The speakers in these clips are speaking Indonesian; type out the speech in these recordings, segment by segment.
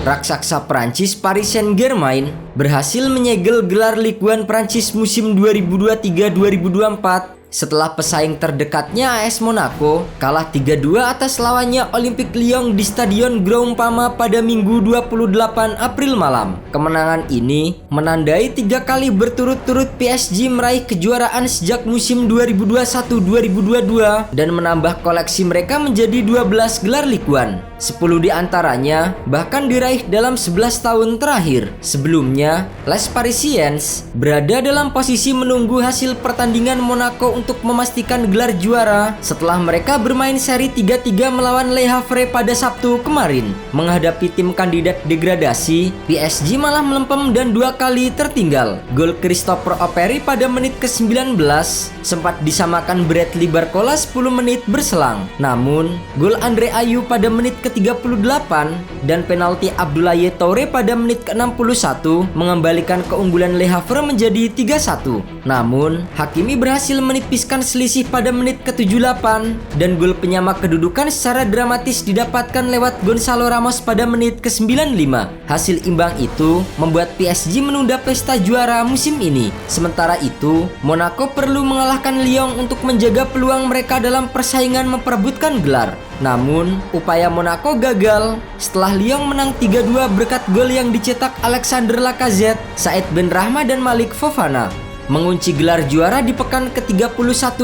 raksasa Prancis Paris Saint-Germain berhasil menyegel gelar Ligue 1 Prancis musim 2023-2024 setelah pesaing terdekatnya AS Monaco kalah 3-2 atas lawannya Olympique Lyon di Stadion Groupama pada Minggu 28 April malam. Kemenangan ini menandai 3 kali berturut-turut PSG meraih kejuaraan sejak musim 2021-2022 dan menambah koleksi mereka menjadi 12 gelar Ligue 1. 10 di antaranya bahkan diraih dalam 11 tahun terakhir. Sebelumnya, Les Parisiens berada dalam posisi menunggu hasil pertandingan Monaco untuk memastikan gelar juara setelah mereka bermain seri 3-3 melawan Le Havre pada Sabtu kemarin. Menghadapi tim kandidat degradasi, PSG malah melempem dan 2 kali tertinggal. Gol Christopher Operi pada menit ke-19 sempat disamakan Bradley Barcola 10 menit berselang. Namun, gol Andre Ayew pada menit ke-38 dan penalti Abdoulaye Touré pada menit ke-61 mengembalikan keunggulan Le Havre menjadi 3-1. Namun, Hakimi berhasil menipiskan selisih pada menit ke-78 dan gol penyama kedudukan secara dramatis didapatkan lewat Gonzalo Ramos pada menit ke-95. Hasil imbang itu membuat PSG menunda pesta juara musim ini. Sementara itu, Monaco perlu mengalahkan Lyon untuk menjaga peluang mereka dalam persaingan memperebutkan gelar. Namun, upaya Monaco gagal setelah Lyon menang 3-2 berkat gol yang dicetak Alexandre Lacazette, Said Benrahma dan Malik Fofana. Mengunci gelar juara di pekan ke-31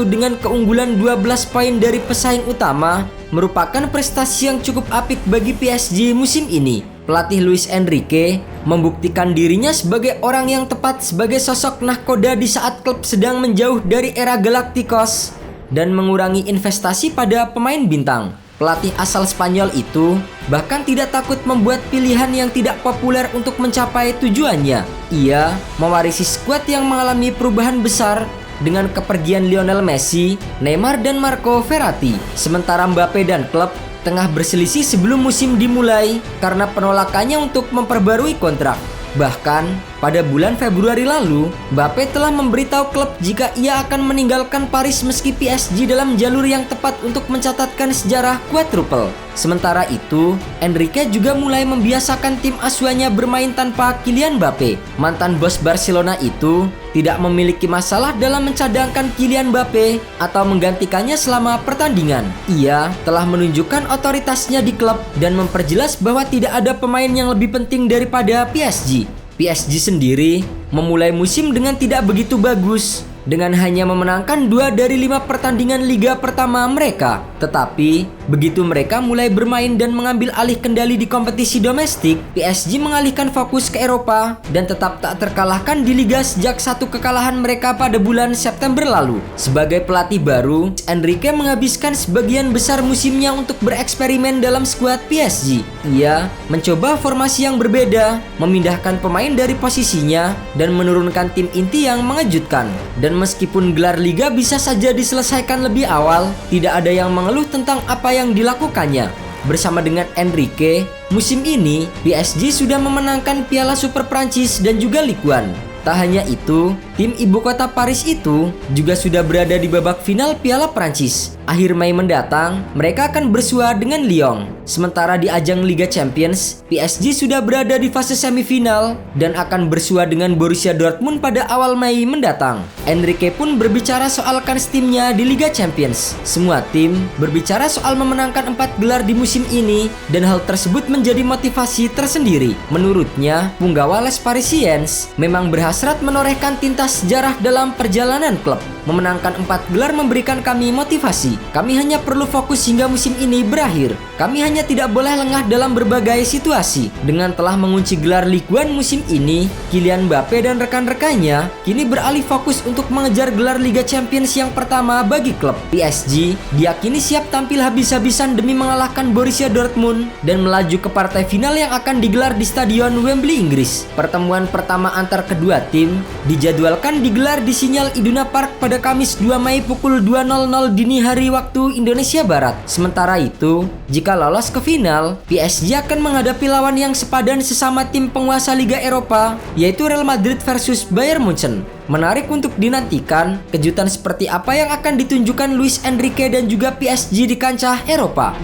dengan keunggulan 12 poin dari pesaing utama merupakan prestasi yang cukup apik bagi PSG musim ini. Pelatih Luis Enrique membuktikan dirinya sebagai orang yang tepat sebagai sosok nahkoda di saat klub sedang menjauh dari era Galacticos dan mengurangi investasi pada pemain bintang. Pelatih asal Spanyol itu bahkan tidak takut membuat pilihan yang tidak populer untuk mencapai tujuannya. Ia mewarisi skuad yang mengalami perubahan besar dengan kepergian Lionel Messi, Neymar dan Marco Verratti. Sementara Mbappe dan klub tengah berselisih sebelum musim dimulai karena penolakannya untuk memperbarui kontrak. Bahkan, pada bulan Februari lalu, Mbappe telah memberitahu klub jika ia akan meninggalkan Paris meski PSG dalam jalur yang tepat untuk mencatatkan sejarah quadruple. Sementara itu, Enrique juga mulai membiasakan tim asuhannya bermain tanpa Kylian Mbappe. Mantan bos Barcelona itu tidak memiliki masalah dalam mencadangkan Kylian Mbappe atau menggantikannya selama pertandingan. Ia telah menunjukkan otoritasnya di klub dan memperjelas bahwa tidak ada pemain yang lebih penting daripada PSG. PSG sendiri memulai musim dengan tidak begitu bagus, dengan hanya memenangkan 2 dari 5 pertandingan liga pertama mereka. Tetapi, begitu mereka mulai bermain dan mengambil alih kendali di kompetisi domestik, PSG mengalihkan fokus ke Eropa dan tetap tak terkalahkan di liga sejak 1 kekalahan mereka pada bulan September lalu. Sebagai pelatih baru, Enrique menghabiskan sebagian besar musimnya untuk bereksperimen dalam skuad PSG. Ia mencoba formasi yang berbeda, memindahkan pemain dari posisinya, dan menurunkan tim inti yang mengejutkan. Dan meskipun gelar liga bisa saja diselesaikan lebih awal, tidak ada yang mengeluh tentang apa yang dilakukannya. Bersama dengan Enrique, musim ini PSG sudah memenangkan Piala Super Prancis dan juga Ligue 1. Tak hanya itu, tim ibu kota Paris itu juga sudah berada di babak final Piala Prancis. Akhir Mei mendatang, mereka akan bersua dengan Lyon. Sementara di ajang Liga Champions, PSG sudah berada di fase semifinal dan akan bersua dengan Borussia Dortmund pada awal Mei mendatang. Enrique pun berbicara soal kans timnya di Liga Champions. Semua tim berbicara soal memenangkan 4 gelar di musim ini dan hal tersebut menjadi motivasi tersendiri. Menurutnya, punggawa Les Parisiens memang berhasrat menorehkan tinta sejarah dalam perjalanan klub. Memenangkan 4 gelar memberikan kami motivasi. Kami hanya perlu fokus hingga musim ini berakhir. Kami hanya tidak boleh lengah dalam berbagai situasi. Dengan telah mengunci gelar Ligue 1 musim ini, Kylian Mbappe dan rekan-rekannya kini beralih fokus untuk mengejar gelar Liga Champions yang pertama bagi klub. PSG diyakini siap tampil habis-habisan demi mengalahkan Borussia Dortmund dan melaju ke partai final yang akan digelar di Stadion Wembley, Inggris. Pertemuan pertama antar kedua tim dijadwalkan digelar di Sinyal Iduna Park pada Kamis 2 Mei pukul 2.00 dini hari waktu Indonesia Barat. Sementara itu, jika lolos ke final, PSG akan menghadapi lawan yang sepadan sesama tim penguasa Liga Eropa, yaitu Real Madrid versus Bayern Munchen. Menarik untuk dinantikan kejutan seperti apa yang akan ditunjukkan Luis Enrique dan juga PSG di kancah Eropa.